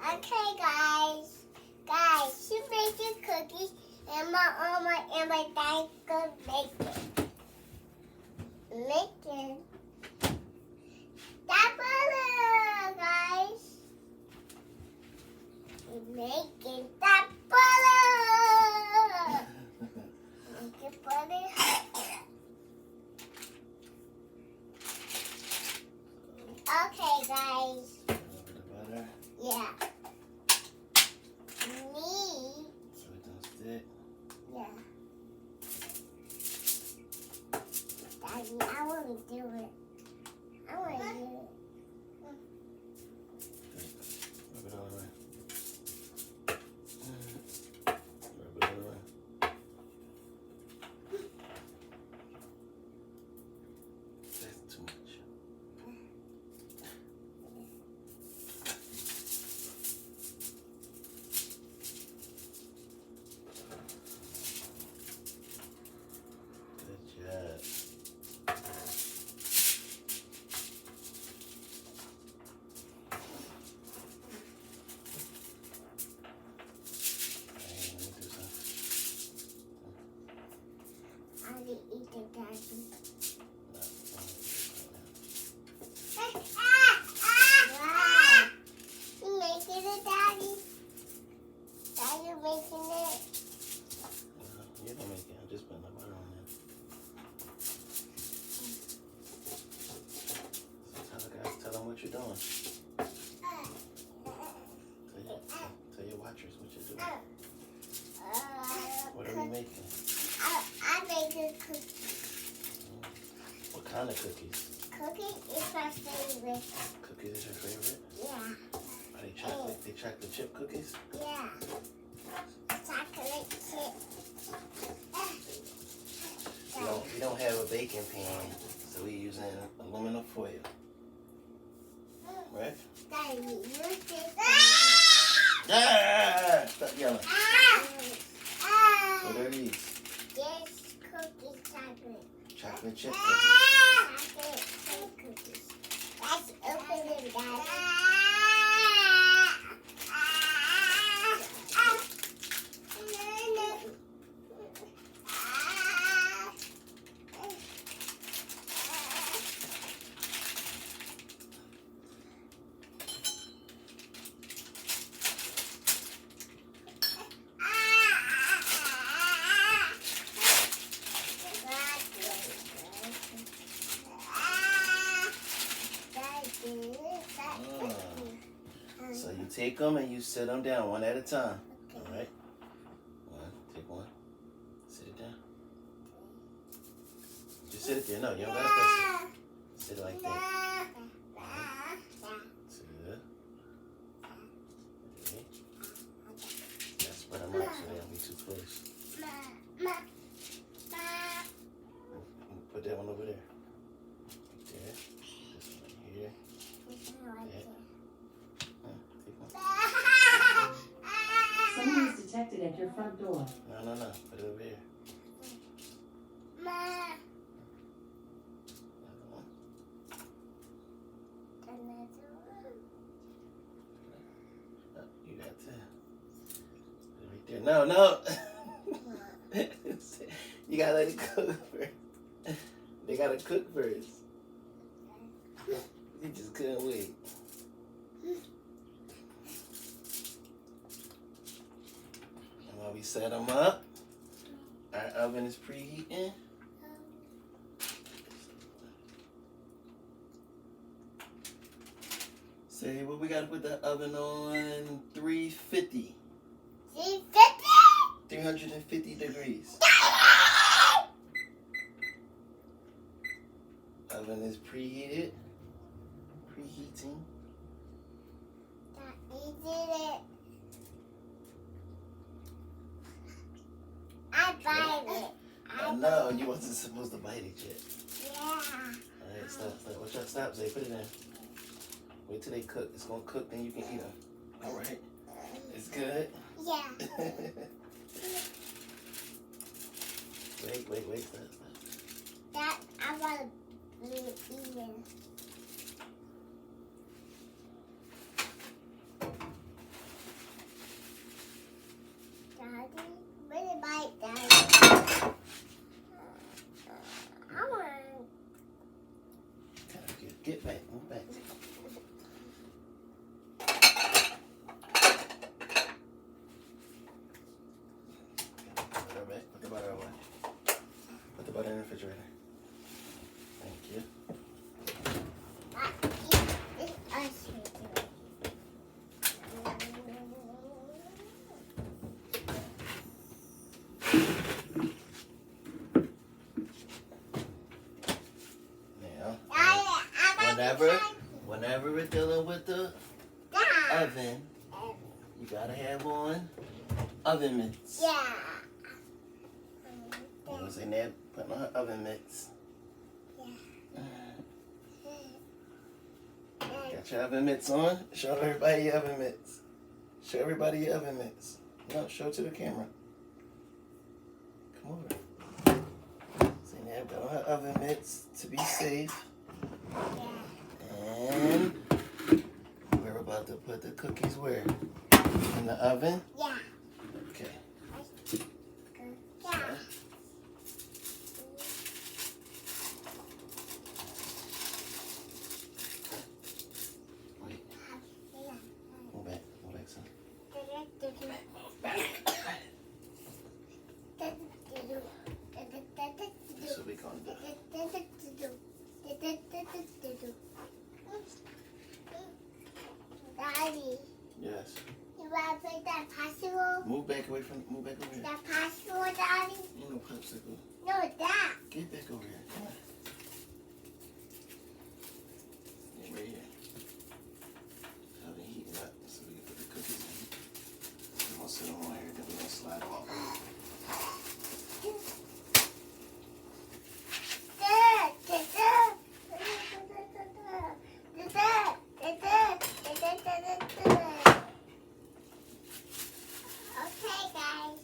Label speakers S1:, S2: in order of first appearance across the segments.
S1: Okay, guys. Guys, she making cookies, and my mama and my dad gonna make it. Making that butter, guys. We're making that butter. Making butter. Okay, guys.
S2: A little bit of butter.
S1: Yeah.
S2: So it don't stick.
S1: Yeah. Daddy, I want to do it. I want to do it.
S2: Rub it all the way. Rub it all the way. That's too much. Good job. Hey, let me do something.
S1: I will eat the daddy.
S2: No, I'm gonna do this
S1: Wow. You making it, Daddy? Daddy making it?
S2: right now. You don't make it. I'm just putting the butter on there. So tell them what you're doing. Tell your watchers what you're doing. What are we making?
S1: I make a cookie.
S2: What kind of cookies?
S1: Cookie is my favorite.
S2: Cookies is your favorite?
S1: Yeah.
S2: Are they chocolate? They chocolate chip cookies?
S1: Yeah. Chocolate chip.
S2: We don't have a baking pan, so we're using aluminum foil. Right?
S1: Daddy, use this.
S2: Ah! Stop yelling. What are these?
S1: This cookie chocolate.
S2: Chocolate chip cookies.
S1: Chocolate chip cookies. Let's open them, Daddy.
S2: So you take them and you sit them down one at a time. All right? One, take one. Sit it down. Just sit it there. No, you don't gotta press it. Sit it like that. Two. Three. Now spread them out so they don't be too close. Put that one over there. There. This one right here. Yeah. Take one.
S3: Someone is detected at your front door.
S2: No. Put it over here. Another one. Oh, you got to. Right there. No. You gotta let it cook first. They gotta cook first. You just couldn't wait. And while we set them up, our oven is preheating. Say, well, we gotta put the oven on 350. 350 degrees. Oven is preheated. Preheating.
S1: You did it. I bite it.
S2: Oh, no, you wasn't supposed to bite it yet.
S1: Yeah.
S2: Alright, stop. Watch out, stop, Zay. Put it in. Wait till they cook. It's gonna cook, then you can eat them. Alright. It's good?
S1: Yeah.
S2: Wait. Stop.
S1: That I want to eat it.
S2: Get back. Move back. Put the butter away. Put the butter in the refrigerator. Thank you. Whenever we're dealing with the oven, you gotta have on oven mitts.
S1: Yeah.
S2: You know, say Ned putting on her oven mitts. Got your oven mitts on? Show everybody your oven mitts. Show everybody your oven mitts. No, show it to the camera. Come over. Say Ned put on her oven mitts to be safe. And we're about to put the cookies where? In the oven?
S1: Yeah.
S2: Okay.
S1: Yeah.
S2: Wait. Move back, son. This will be gone.
S1: Daddy,
S2: Yes.
S1: you want to put that popsicle?
S2: Move back away from. Move back over here.
S1: That popsicle, Daddy?
S2: Ain't no popsicle.
S1: No, that.
S2: Get back over here. Come on. Yeah, right here. I've been heating up so we can put the cookies in. We're gonna sit them on here, then we're gonna slide them off.
S1: Okay, guys.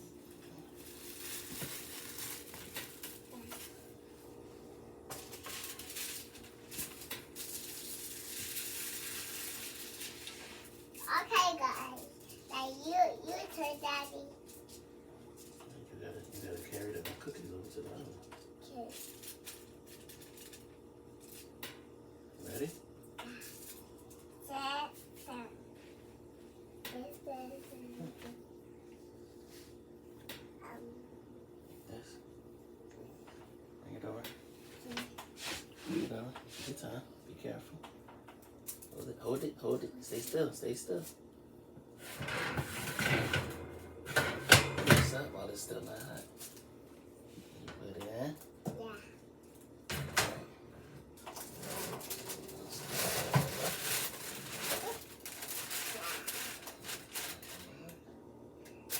S1: Okay, guys. Now you turn, Daddy.
S2: You gotta carry the cookies over to the oven.
S1: Okay.
S2: Ready?
S1: Set.
S2: Yes. Bring it over. Bring it over. Take your time. Be careful. Hold it. Hold it. Hold it. Stay still. Stay still. Mix up while it's still not hot. You put it in.
S1: Yeah.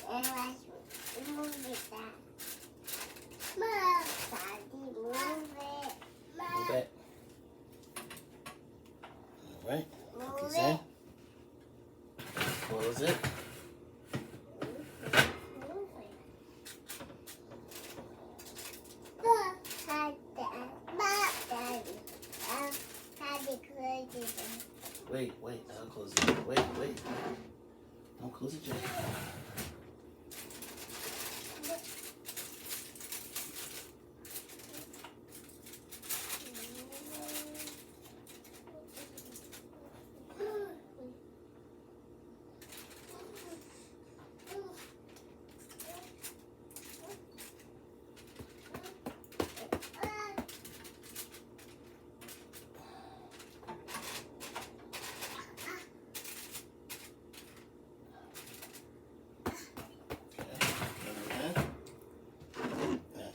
S1: And let's move it back. Mom, Daddy, move it.
S2: Move
S1: Mom,
S2: back. All right.
S1: move
S2: Cookies
S1: it.
S2: in. Close it. Wait. I'll close it. Wait. Don't close it yet.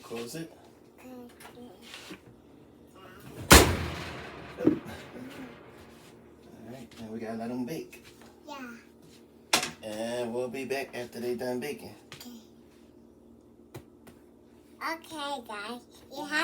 S2: Close it. Alright, now we gotta let them bake.
S1: Yeah.
S2: And we'll be back after they done baking.
S1: Okay, guys. You have